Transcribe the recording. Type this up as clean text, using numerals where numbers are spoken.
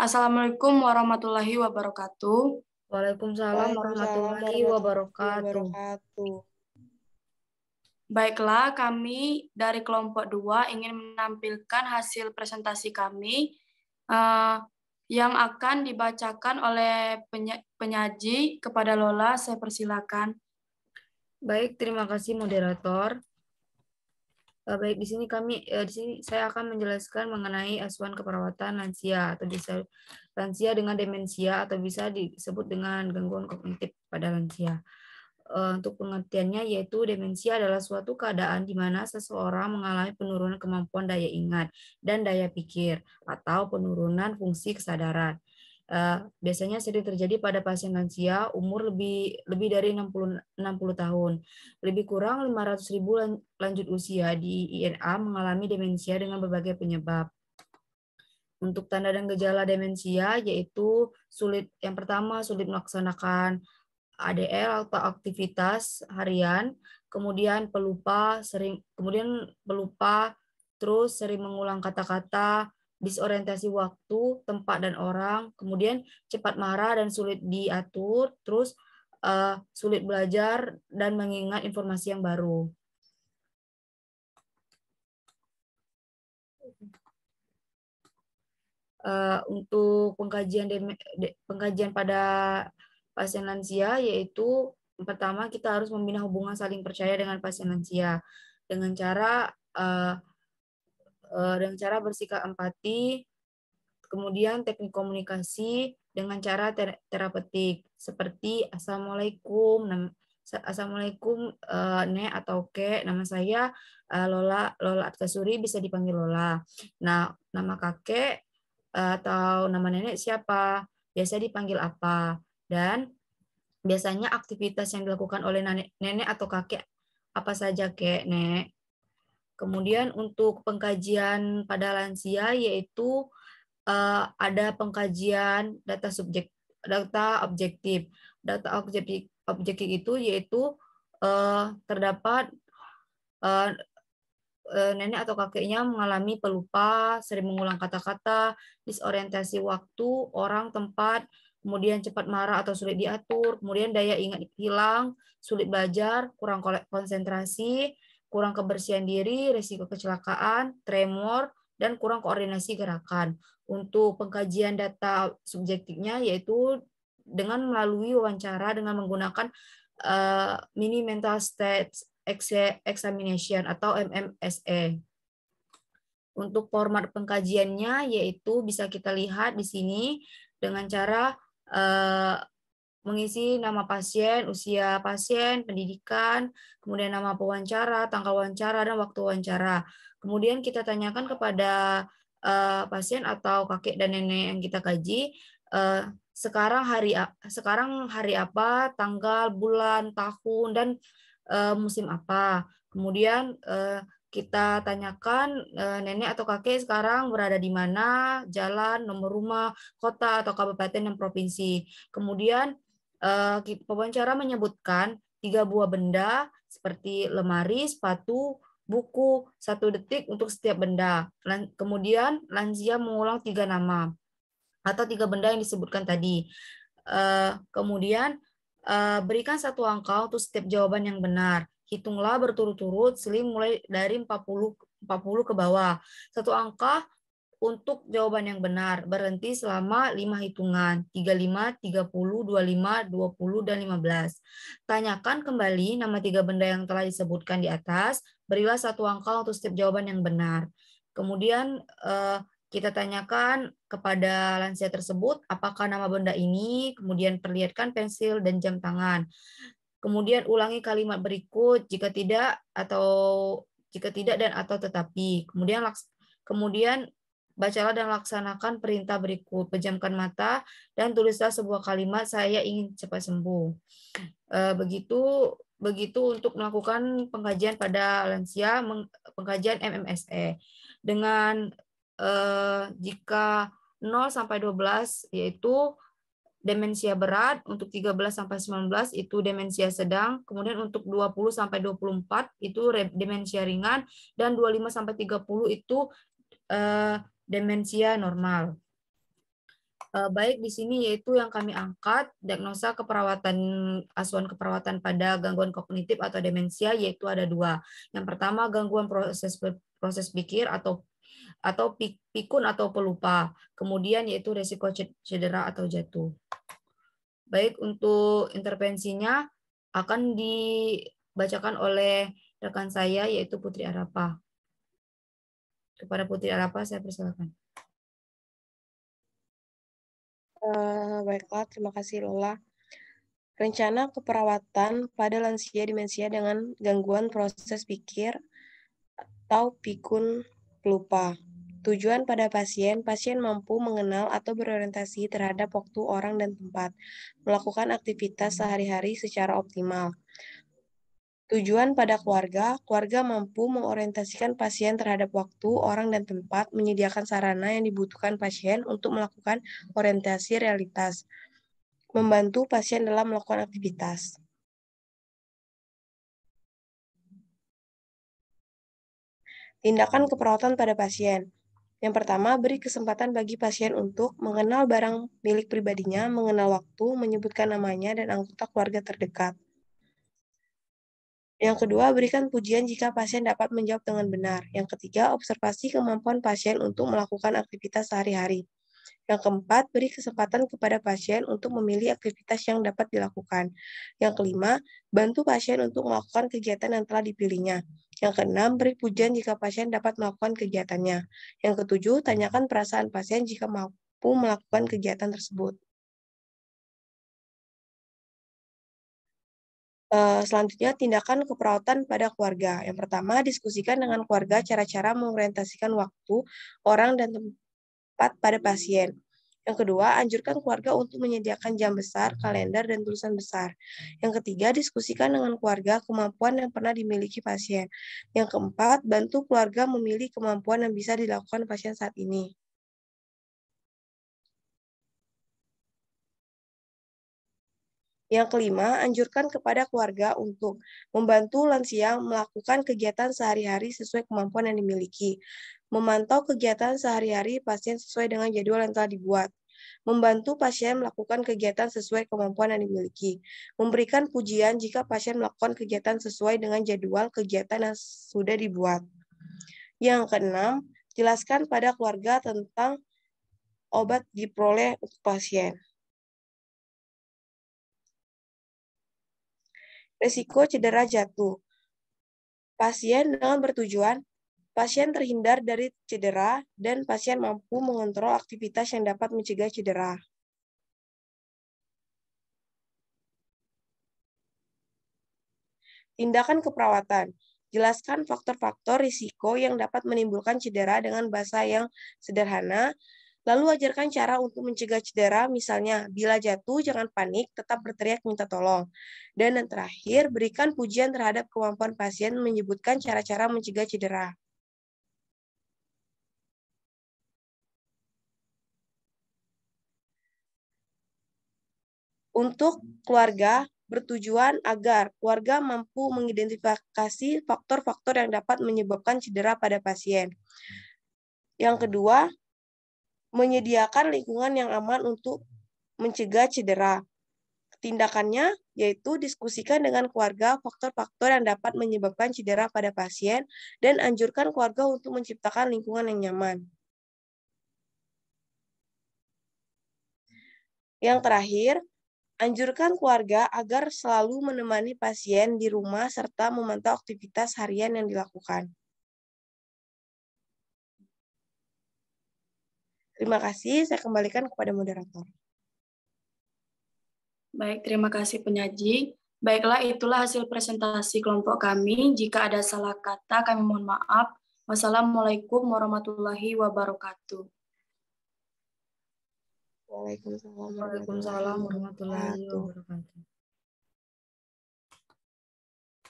Assalamualaikum warahmatullahi wabarakatuh. Waalaikumsalam Waalaikumsalam warahmatullahi wabarakatuh. Baiklah, kami dari kelompok 2 ingin menampilkan hasil presentasi kami yang akan dibacakan oleh penyaji. Kepada Lola, saya persilakan. Baik, terima kasih moderator. Baik, di sini saya akan menjelaskan mengenai asuhan keperawatan lansia atau lansia dengan demensia atau bisa disebut dengan gangguan kognitif pada lansia. Untuk pengertiannya yaitu demensia adalah suatu keadaan di mana seseorang mengalami penurunan kemampuan daya ingat dan daya pikir atau penurunan fungsi kesadaran. Biasanya sering terjadi pada pasien lansia umur lebih dari 60 tahun. Lebih kurang 500.000 lanjut usia di INA mengalami demensia dengan berbagai penyebab. Untuk tanda dan gejala demensia yaitu yang pertama sulit melaksanakan ADL atau aktivitas harian, kemudian pelupa, terus sering mengulang kata-kata, disorientasi waktu, tempat dan orang, kemudian cepat marah dan sulit diatur, terus sulit belajar dan mengingat informasi yang baru. Untuk pengkajian pada pasien lansia yaitu pertama kita harus membina hubungan saling percaya dengan pasien lansia dengan cara bersikap empati, kemudian teknik komunikasi dengan cara terapeutik seperti Assalamualaikum, Nek atau Kek, nama saya Lola Artasuri, bisa dipanggil Lola. Nah, nama kakek atau nama nenek siapa? Biasa dipanggil apa? Dan biasanya aktivitas yang dilakukan oleh nenek atau kakek apa saja, Kek, Nek? Kemudian untuk pengkajian pada lansia yaitu ada pengkajian data objektif. Data objektif itu yaitu terdapat nenek atau kakeknya mengalami pelupa, sering mengulang kata-kata, disorientasi waktu, orang, tempat, kemudian cepat marah atau sulit diatur, kemudian daya ingat hilang, sulit belajar, kurang konsentrasi, kurang kebersihan diri, risiko kecelakaan, tremor, dan kurang koordinasi gerakan. Untuk pengkajian data subjektifnya yaitu dengan melalui wawancara dengan menggunakan mini mental state examination atau MMSE. Untuk format pengkajiannya yaitu bisa kita lihat di sini dengan cara mengisi nama pasien, usia pasien, pendidikan, kemudian nama pewawancara, tanggal wawancara, dan waktu wawancara. Kemudian kita tanyakan kepada pasien atau kakek dan nenek yang kita kaji, sekarang hari apa, tanggal, bulan, tahun, dan musim apa. Kemudian kita tanyakan nenek atau kakek sekarang berada di mana, jalan, nomor rumah, kota atau kabupaten dan provinsi. Kemudian pewawancara menyebutkan 3 buah benda seperti lemari, sepatu, buku, 1 detik untuk setiap benda. Kemudian lansia mengulang 3 nama atau 3 benda yang disebutkan tadi. Kemudian berikan 1 angka untuk setiap jawaban yang benar. Hitunglah berturut-turut seling mulai dari 40 ke bawah. 1 angka untuk jawaban yang benar. Berhenti selama 5 hitungan. 35, 30, 25, 20, dan 15. Tanyakan kembali nama 3 benda yang telah disebutkan di atas. Berilah 1 angka untuk setiap jawaban yang benar. Kemudian kita tanyakan kepada lansia tersebut apakah nama benda ini, kemudian perlihatkan pensil dan jam tangan. Kemudian ulangi kalimat berikut jika tidak dan atau tetapi. Kemudian bacalah dan laksanakan perintah berikut. Pejamkan mata dan tulislah sebuah kalimat, saya ingin cepat sembuh. Begitu untuk melakukan pengkajian pada lansia, pengkajian MMSE. Dengan jika 0 sampai 12 yaitu demensia berat, untuk 13 sampai 19 itu demensia sedang, kemudian untuk 20 sampai 24 itu demensia ringan, dan 25 sampai 30 itu demensia normal. Baik di sini yaitu yang kami angkat diagnosa keperawatan asuhan keperawatan pada gangguan kognitif atau demensia yaitu ada 2. Yang pertama gangguan proses pikir atau pikun atau pelupa. Kemudian yaitu resiko cedera atau jatuh. Baik, untuk intervensinya akan dibacakan oleh rekan saya yaitu Putri Arapa. Kepada Putri Arapa saya persilakan. Baiklah, terima kasih Lola. Rencana keperawatan pada lansia demensia dengan gangguan proses pikir atau pikun pelupa. Tujuan pada pasien mampu mengenal atau berorientasi terhadap waktu, orang, dan tempat, melakukan aktivitas sehari-hari secara optimal. Tujuan pada keluarga mampu mengorientasikan pasien terhadap waktu, orang, dan tempat, menyediakan sarana yang dibutuhkan pasien untuk melakukan orientasi realitas, membantu pasien dalam melakukan aktivitas. Tindakan keperawatan pada pasien. Yang pertama, beri kesempatan bagi pasien untuk mengenal barang milik pribadinya, mengenal waktu, menyebutkan namanya, dan anggota keluarga terdekat. Yang kedua, berikan pujian jika pasien dapat menjawab dengan benar. Yang ketiga, observasi kemampuan pasien untuk melakukan aktivitas sehari-hari. Yang keempat, beri kesempatan kepada pasien untuk memilih aktivitas yang dapat dilakukan. Yang kelima, bantu pasien untuk melakukan kegiatan yang telah dipilihnya. Yang keenam, beri pujian jika pasien dapat melakukan kegiatannya. Yang ketujuh, tanyakan perasaan pasien jika mampu melakukan kegiatan tersebut. Selanjutnya, tindakan keperawatan pada keluarga. Yang pertama, diskusikan dengan keluarga cara-cara mengorientasikan waktu, orang, dan tempat pada pasien. Yang kedua, anjurkan keluarga untuk menyediakan jam besar, kalender, dan tulisan besar. Yang ketiga, diskusikan dengan keluarga kemampuan yang pernah dimiliki pasien. Yang keempat, bantu keluarga memilih kemampuan yang bisa dilakukan pasien saat ini. Yang kelima, anjurkan kepada keluarga untuk membantu lansia melakukan kegiatan sehari-hari sesuai kemampuan yang dimiliki, memantau kegiatan sehari-hari pasien sesuai dengan jadwal yang telah dibuat, membantu pasien melakukan kegiatan sesuai kemampuan yang dimiliki, memberikan pujian jika pasien melakukan kegiatan sesuai dengan jadwal kegiatan yang sudah dibuat. Yang keenam, jelaskan pada keluarga tentang obat diperoleh untuk pasien. Risiko cedera jatuh. Pasien dengan bertujuan, pasien terhindar dari cedera, dan pasien mampu mengontrol aktivitas yang dapat mencegah cedera. Tindakan keperawatan. Jelaskan faktor-faktor risiko yang dapat menimbulkan cedera dengan bahasa yang sederhana. Lalu ajarkan cara untuk mencegah cedera, misalnya bila jatuh jangan panik, tetap berteriak minta tolong. Dan yang terakhir, berikan pujian terhadap kemampuan pasien menyebutkan cara-cara mencegah cedera. Untuk keluarga, bertujuan agar keluarga mampu mengidentifikasi faktor-faktor yang dapat menyebabkan cedera pada pasien. Yang kedua, menyediakan lingkungan yang aman untuk mencegah cedera. Tindakannya yaitu diskusikan dengan keluarga faktor-faktor yang dapat menyebabkan cedera pada pasien dan anjurkan keluarga untuk menciptakan lingkungan yang nyaman. Yang terakhir, anjurkan keluarga agar selalu menemani pasien di rumah serta memantau aktivitas harian yang dilakukan. Terima kasih, saya kembalikan kepada moderator. Baik, terima kasih penyaji. Baiklah, itulah hasil presentasi kelompok kami. Jika ada salah kata, kami mohon maaf. Wassalamualaikum warahmatullahi wabarakatuh. Waalaikumsalam Waalaikumsalam warahmatullahi wabarakatuh.